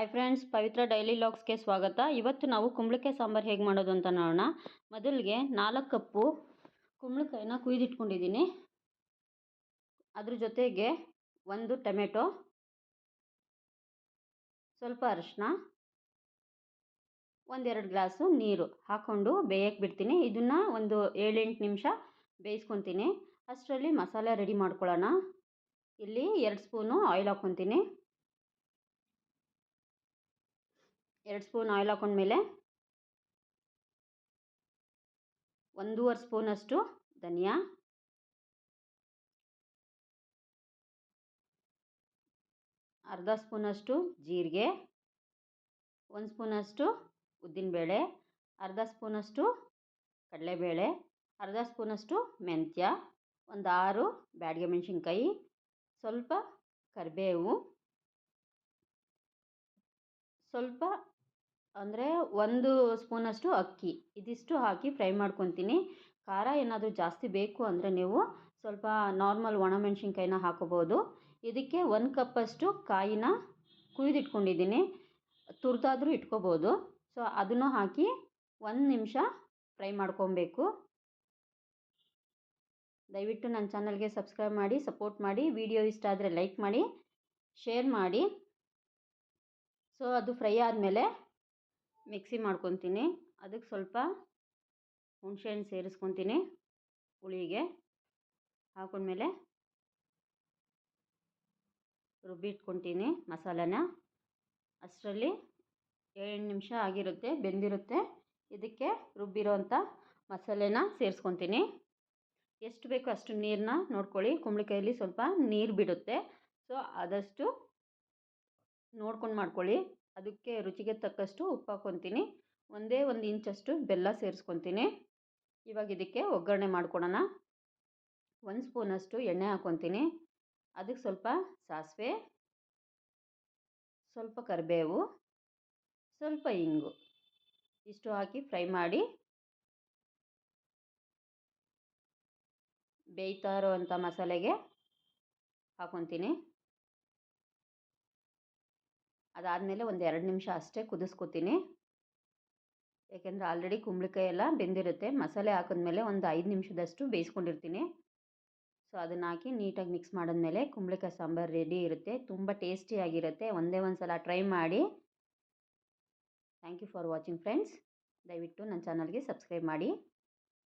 Hi friends, ಪವಿತ್ರ daily ಲಾಗ್ಸ್ಗೆ ಸ್ವಾಗತ. ಇವತ್ತು ನಾವು ಕುಂಬಳಕಾಯಿ ಸಾಂಬಾರು ಹೇಗೆ ಮಾಡೋದು ಅಂತ ನೋಡೋಣ. ಮೊದಲಿಗೆ 4 ಕಪ್ಪು ಕುಂಬಳಕಾಯಿನ ಕುಯ್ದಿಟ್ಕೊಂಡಿದ್ದೀನಿ. ಅದ್ರ ಜೊತೆಗೆ 1 ಟೊಮೆಟೊ, ಸ್ವಲ್ಪ ಅರಿಶಿನ, 1-2 ಗ್ಲಾಸು ನೀರು ಹಾಕ್ಕೊಂಡು ಬೇಯಕ್ಕೆ ಬಿಡ್ತೀನಿ. ಇದನ್ನು ಒಂದು 7-8 ನಿಮಿಷ ಬೇಯಿಸ್ಕೊತೀನಿ. ಅಷ್ಟರಲ್ಲಿ ಮಸಾಲೆ ರೆಡಿ ಮಾಡ್ಕೊಳ್ಳೋಣ. ಇಲ್ಲಿ 2 ಸ್ಪೂನು ಆಯಿಲ್ ಹಾಕ್ಕೊತೀನಿ. 2 ಸ್ಪೂನ್ ಆಯಿಲ್ ಹಾಕೊಂಡ್ಮೇಲೆ 1.5 ಸ್ಪೂನಷ್ಟು ಧನಿಯಾ, 1/2 ಸ್ಪೂನಷ್ಟು ಜೀರಿಗೆ, 1 ಸ್ಪೂನಷ್ಟು ಉದ್ದಿನಬೇಳೆ, 1/2 ಸ್ಪೂನಷ್ಟು ಕಡಲೆಬೇಳೆ, 1/2 ಸ್ಪೂನಷ್ಟು ಮೆಂತ್ಯ, ಒಂದು 6 ಬ್ಯಾಡಗೆ ಮೆಣಸಿನ್ಕಾಯಿ, ಸ್ವಲ್ಪ ಕರಿಬೇವು, ಸ್ವಲ್ಪ ಅಂದರೆ 1 ಸ್ಪೂನಷ್ಟು ಅಕ್ಕಿ. ಇದಿಷ್ಟು ಹಾಕಿ ಫ್ರೈ ಮಾಡ್ಕೊತೀನಿ. ಖಾರ ಏನಾದರೂ ಜಾಸ್ತಿ ಬೇಕು ಅಂದರೆ ನೀವು ಸ್ವಲ್ಪ ನಾರ್ಮಲ್ ಒಣಮೆಣ್ಸಿನ್ಕಾಯಿನ ಹಾಕೋಬೋದು. ಇದಕ್ಕೆ 1 ಕಪ್ಪಷ್ಟು ಕಾಯಿನ ಕುಯ್ದಿಟ್ಕೊಂಡಿದ್ದೀನಿ. ತುರಿದಾದರೂ ಇಟ್ಕೋಬೋದು. ಸೊ ಅದನ್ನು ಹಾಕಿ 1 ನಿಮಿಷ ಫ್ರೈ ಮಾಡ್ಕೊಬೇಕು. ದಯವಿಟ್ಟು ನನ್ನ ಚಾನಲ್ಗೆ ಸಬ್ಸ್ಕ್ರೈಬ್ ಮಾಡಿ, ಸಪೋರ್ಟ್ ಮಾಡಿ. ವಿಡಿಯೋ ಇಷ್ಟ ಆದರೆ ಲೈಕ್ ಮಾಡಿ, ಶೇರ್ ಮಾಡಿ. ಸೊ ಅದು ಫ್ರೈ ಆದಮೇಲೆ ಮಿಕ್ಸಿ ಮಾಡ್ಕೊತೀನಿ. ಅದಕ್ಕೆ ಸ್ವಲ್ಪ ಹುಣಸೆಹಣ್ಣು ಸೇರಿಸ್ಕೊತೀನಿ. ಹುಳಿಗೆ ಹಾಕೊಂಡ್ಮೇಲೆ ರುಬ್ಬಿಟ್ಕೊತೀನಿ ಮಸಾಲೆನ. ಅಷ್ಟರಲ್ಲಿ 7 ನಿಮಿಷ ಆಗಿರುತ್ತೆ, ಬೆಂದಿರುತ್ತೆ. ಇದಕ್ಕೆ ರುಬ್ಬಿರೋಂಥ ಮಸಾಲೆನ ಸೇರಿಸ್ಕೊತೀನಿ. ಎಷ್ಟು ಬೇಕೋ ಅಷ್ಟು ನೀರನ್ನ ನೋಡ್ಕೊಳ್ಳಿ. ಕುಂಬಳಕಾಯಲ್ಲಿ ಸ್ವಲ್ಪ ನೀರು ಬಿಡುತ್ತೆ. ಸೊ ಆದಷ್ಟು ನೋಡ್ಕೊಂಡು ಮಾಡ್ಕೊಳ್ಳಿ. ಅದಕ್ಕೆ ರುಚಿಗೆ ತಕ್ಕಷ್ಟು ಉಪ್ಪು ಹಾಕ್ಕೊತೀನಿ. 1 ಇಂಚಷ್ಟು ಬೆಲ್ಲ ಸೇರಿಸ್ಕೊತೀನಿ. ಇವಾಗ ಇದಕ್ಕೆ ಒಗ್ಗರಣೆ ಮಾಡ್ಕೊಳೋಣ. 1 ಸ್ಪೂನಷ್ಟು ಎಣ್ಣೆ ಹಾಕ್ಕೊತೀನಿ. ಅದಕ್ಕೆ ಸ್ವಲ್ಪ ಸಾಸಿವೆ, ಸ್ವಲ್ಪ ಕರಿಬೇವು, ಸ್ವಲ್ಪ ಇಂಗು ಇಷ್ಟು ಹಾಕಿ ಫ್ರೈ ಮಾಡಿ ಬೇಯ್ತಾ ಇರೋವಂಥ ಮಸಾಲೆಗೆ ಹಾಕ್ಕೊತೀನಿ. ಅದಾದಮೇಲೆ 1-2 ನಿಮಿಷ ಅಷ್ಟೇ ಕುದಿಸ್ಕೊತೀನಿ. ಯಾಕೆಂದರೆ ಆಲ್ರೆಡಿ ಕುಂಬಳಕಾಯಿ ಎಲ್ಲ ಬೆಂದಿರುತ್ತೆ. ಮಸಾಲೆ ಹಾಕಿದ್ಮೇಲೆ ಒಂದು 5 ನಿಮಿಷದಷ್ಟು ಬೇಯಿಸ್ಕೊಂಡಿರ್ತೀನಿ. ಸೊ ಅದನ್ನು ಹಾಕಿ ನೀಟಾಗಿ ಮಿಕ್ಸ್ ಮಾಡಿದ್ಮೇಲೆ ಕುಂಬಳಕಾಯಿ ಸಾಂಬಾರು ರೆಡಿ ಇರುತ್ತೆ. ತುಂಬ ಟೇಸ್ಟಿಯಾಗಿರುತ್ತೆ. ಒಂದೇ ಒಂದು ಸಲ ಟ್ರೈ ಮಾಡಿ. Thank you for watching friends. ದಯವಿಟ್ಟು ನನ್ನ ಚಾನಲ್ಗೆ ಸಬ್ಸ್ಕ್ರೈಬ್ ಮಾಡಿ.